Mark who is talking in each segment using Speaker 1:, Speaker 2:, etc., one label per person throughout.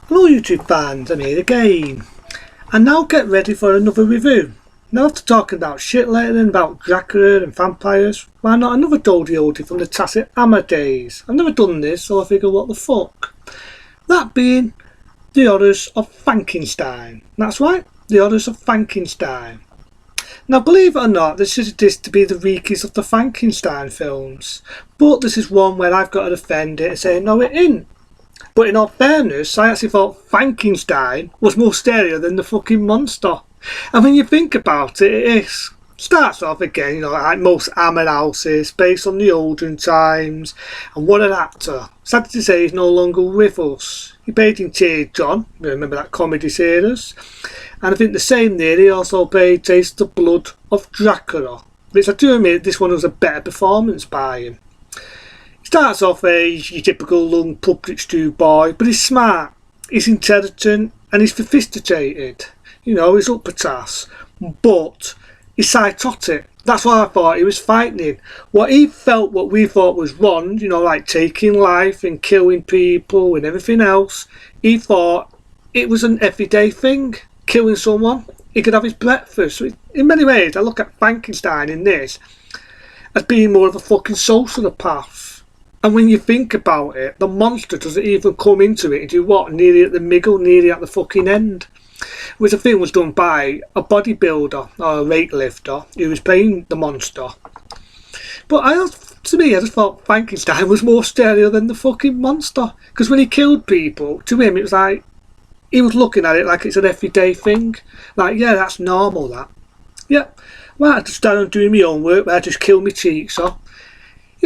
Speaker 1: Hello YouTube fans, I'm here again. And now get ready for another review. Now after talking about shit lately and about Dracula and vampires, why not another Dodie oldie from the classic Hammer days? I've never done this, so I figure what the fuck. That being The Horrors of Frankenstein. That's right, The Horrors of Frankenstein. Now believe it or not, this is to be the reekies of the Frankenstein films. But this is one where I've got to defend it and say no it ain't. But in all fairness, I actually thought Frankenstein was more scarier than the fucking monster. And when you think about it, it is. Starts off again, like most Hammer houses, based on the olden times. And what an actor. Sad to say he's no longer with us. He played in Tear John, remember that comedy series? And I think the same there, he also played Taste the Blood of Dracula. Which I do admit, this one was a better performance by him. He starts off as your typical young public stew boy, but he's smart, he's intelligent and he's sophisticated. He's up for task, but he's psychotic. That's why I thought he was frightening. What he felt, what we thought was wrong, like taking life and killing people and everything else, he thought it was an everyday thing, killing someone. He could have his breakfast. So in many ways, I look at Frankenstein in this as being more of a fucking sociopath. And when you think about it, the monster doesn't even come into it until what? Nearly at the middle, nearly at the fucking end. Which I think was done by a bodybuilder or a weightlifter who was playing the monster. But to me, I just thought Frankenstein was more scarier than the fucking monster. Because when he killed people, to him it was like, he was looking at it like it's an everyday thing. Like, yeah, that's normal, that. Yeah, well, I just started doing my own work where I just kill my cheeks off.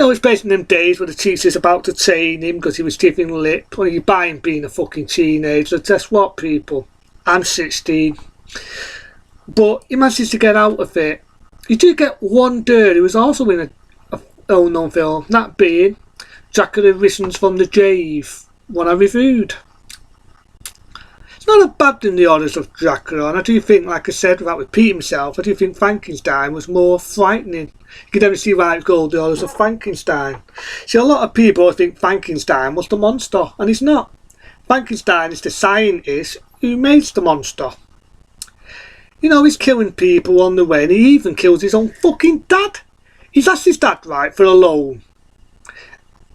Speaker 1: It's based on them days where the teacher's about to train him because he was giving lip. Or you buy him being a fucking teenager. Guess what, people? I'm 16. But he manages to get out of it. You do get one dude who was also in a well-known film, that being Dracula Risen from the Grave, one I reviewed. It's not a bad thing, The Horrors of Dracula, and I do think, like I said, without repeating myself, I do think Frankenstein was more frightening. You can never see why it's called The Horrors of Frankenstein. See, a lot of people think Frankenstein was the monster, and he's not. Frankenstein is the scientist who made the monster. He's killing people on the way, and he even kills his own fucking dad. He's asked his dad, right, for a loan,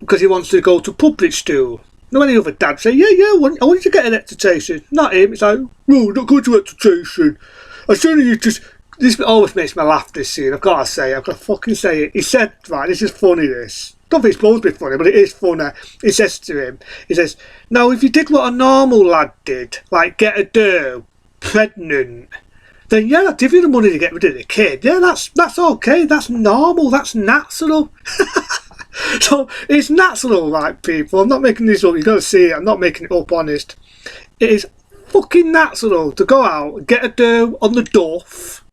Speaker 1: because he wants to go to public school. Now any other dad say, yeah, I want you to get an education. Not him, it's like, no, not going to education. I said you just... This always makes me laugh, this scene, I've got to fucking say it. He said, right, this is funny, this. I don't think it's supposed to be funny, but it is funny. He says to him, now if you did what a normal lad did, like get a girl pregnant, then yeah, I'd give you the money to get rid of the kid. Yeah, that's okay, that's normal, that's natural. So, it's natural, right, people? I'm not making this up, you've got to see it, I'm not making it up, honest. It is fucking natural to go out and get a girl on the duff.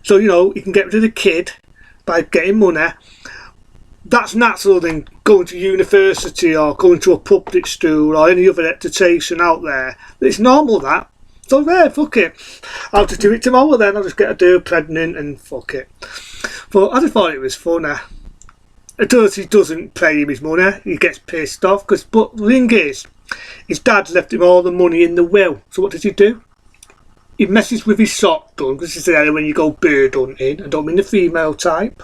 Speaker 1: So, you can get rid of the kid by getting money. That's natural than going to university or going to a public school or any other education out there. It's normal, that. So, yeah, fuck it. I'll just do it tomorrow then. I'll just get a girl pregnant and fuck it. But I just thought it was funny. He doesn't pay him his money. He gets pissed off. But the thing is, his dad left him all the money in the will. So what does he do? He messes with his shotgun, because it's the area when you go bird hunting. I don't mean the female type.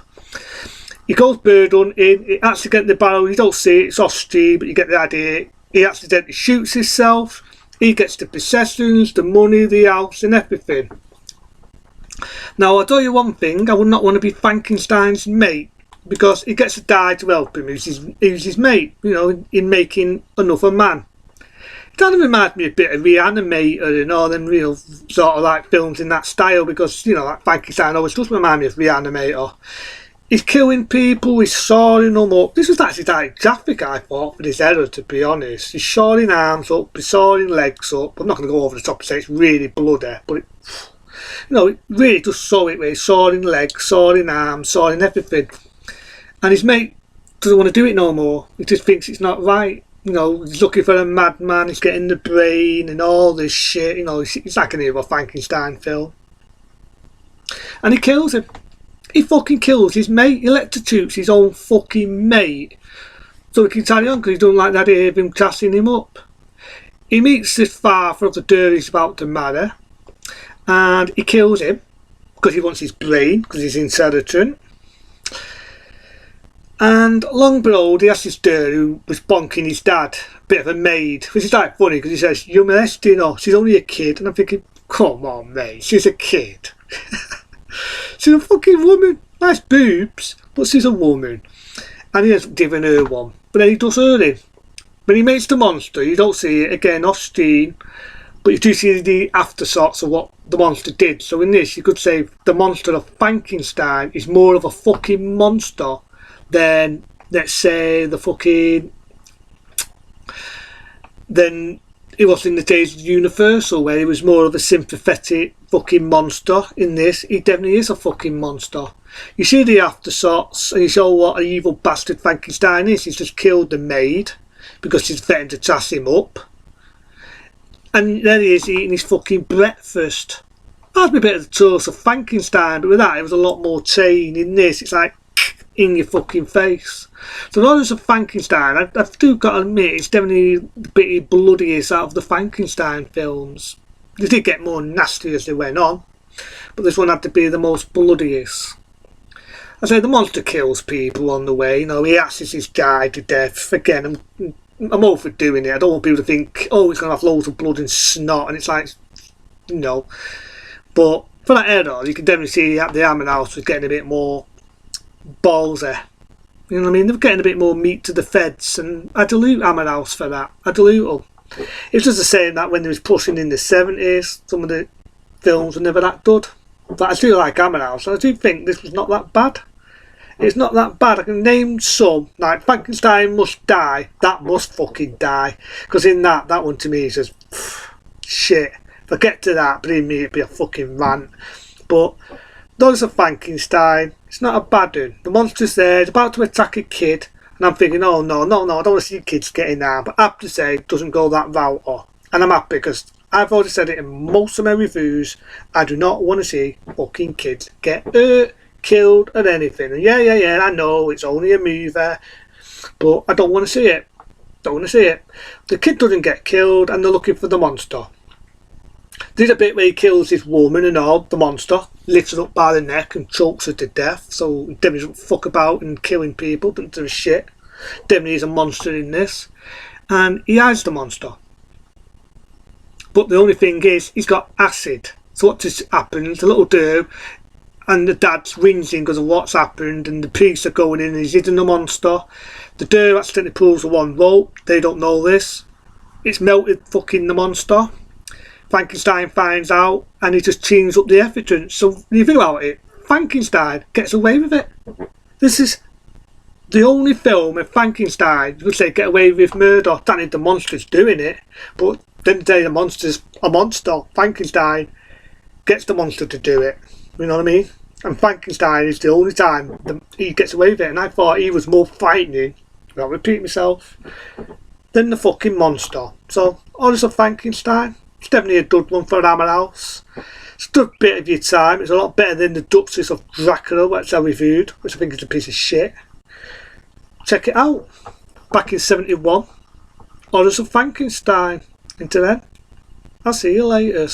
Speaker 1: He goes bird hunting, he actually gets the barrel, you don't see it, it's off stream, but you get the idea. He accidentally shoots himself, he gets the possessions, the money, the house and everything. Now I'll tell you one thing, I would not want to be Frankenstein's mate, because he gets a guy to help him, who's his mate, in making another man. Kind of reminds me a bit of Reanimator and all them real sort of like films in that style, because like Frankenstein always does remind me of Reanimator. He's killing people, he's sawing them up. This was actually like graphic, I thought, for this era, to be honest. He's sawing arms up, he's sawing legs up. I'm not going to go over the top and say it's really bloody, but it really does saw it, where he's sawing legs, sawing arms, sawing everything. And his mate doesn't want to do it no more. He just thinks it's not right. He's looking for a madman, he's getting the brain and all this shit, it's like an evil Frankenstein film. And he kills him. He fucking kills his mate, he electrocutes his own fucking mate. So he can carry on because he doesn't like the idea of him gassing him up. he meets this father of the girl he's about to marry, and he kills him because he wants his brain, because he's inheritance. And long behold, he has this girl who was bonking his dad, a bit of a maid, which is like funny because he says, "You're molesting her, she's only a kid." And I'm thinking, come on mate, she's a kid. She's a fucking woman. Nice boobs, but she's a woman. And he ends up giving her one. But then he does her in. When he makes the monster, you don't see it again off screen, but you do see the aftershots of what the monster did. So in this, you could say the monster of Frankenstein is more of a fucking monster than, let's say, than it was in the days of Universal, where he was more of a sympathetic fucking monster. In this, he definitely is a fucking monster. You see the aftershots, and you show what an evil bastard Frankenstein is. He's just killed the maid because she's threatened to trash him up. And there he is eating his fucking breakfast. That'd be a bit of the toast of Frankenstein, but with that, it was a lot more tame. In this, it's like in your fucking face. So Lawrence of Frankenstein, I do got to admit, it's definitely the bit bloodiest out of the Frankenstein films. They did get more nasty as they went on, but this one had to be the most bloodiest. I say the monster kills people on the way. You know, he asks his guy to death. Again, I'm overdoing it. I don't want people to think, oh, he's going to have loads of blood and snot, and it's like, no. But for that era, you can definitely see the Hammer House was getting a bit more ballsy. You know what I mean? They were getting a bit more meat to the feds, and I dilute Hammer House for that. I dilute them. It's just the same that when they was pushing in the 70s, some of the films were never that good. But I do like Hammer House, and I do think this was not that bad. It's not that bad. I can name some, like Frankenstein Must Die. That must fucking die. Because in that one to me is just, shit. If I get to that, believe me, it'd be a fucking rant. But those are Frankenstein. It's not a bad one. The monster's there, it's about to attack a kid. And I'm thinking, oh no, I don't want to see kids getting harmed. But I have to say, it doesn't go that route. And I'm happy because I've already said it in most of my reviews. I do not want to see fucking kids get hurt, killed, or anything. And yeah, I know it's only a movie, but I don't want to see it. Don't want to see it. The kid doesn't get killed, and they're looking for the monster. There's a bit where he kills this woman and all, the monster, lifts her up by the neck and chokes her to death. So he definitely doesn't fuck about and killing people, doesn't do shit. Definitely is a monster in this. And he hides the monster. But the only thing is, he's got acid. So what just happens, the little girl and the dad's whinging because of what's happened, and the police are going in and he's hidden the monster. The girl accidentally pulls the one rope. They don't know this. It's melted fucking the monster. Frankenstein finds out and he just cleans up the evidence. So when you think about it, Frankenstein gets away with it. This is the only film where Frankenstein would say get away with murder. Danny the monster's doing it, but then the monster's a monster. Frankenstein gets the monster to do it. You know what I mean? And Frankenstein is the only time he gets away with it. And I thought he was more frightening, I'll repeat myself, than the fucking monster. So, honestly, Frankenstein, it's definitely a good one for Hammer House. It's a good bit of your time. It's a lot better than the Duchess of Dracula, which I reviewed, which I think is a piece of shit. Check it out. Back in 71. Orders of Frankenstein. Until then, I'll see you later.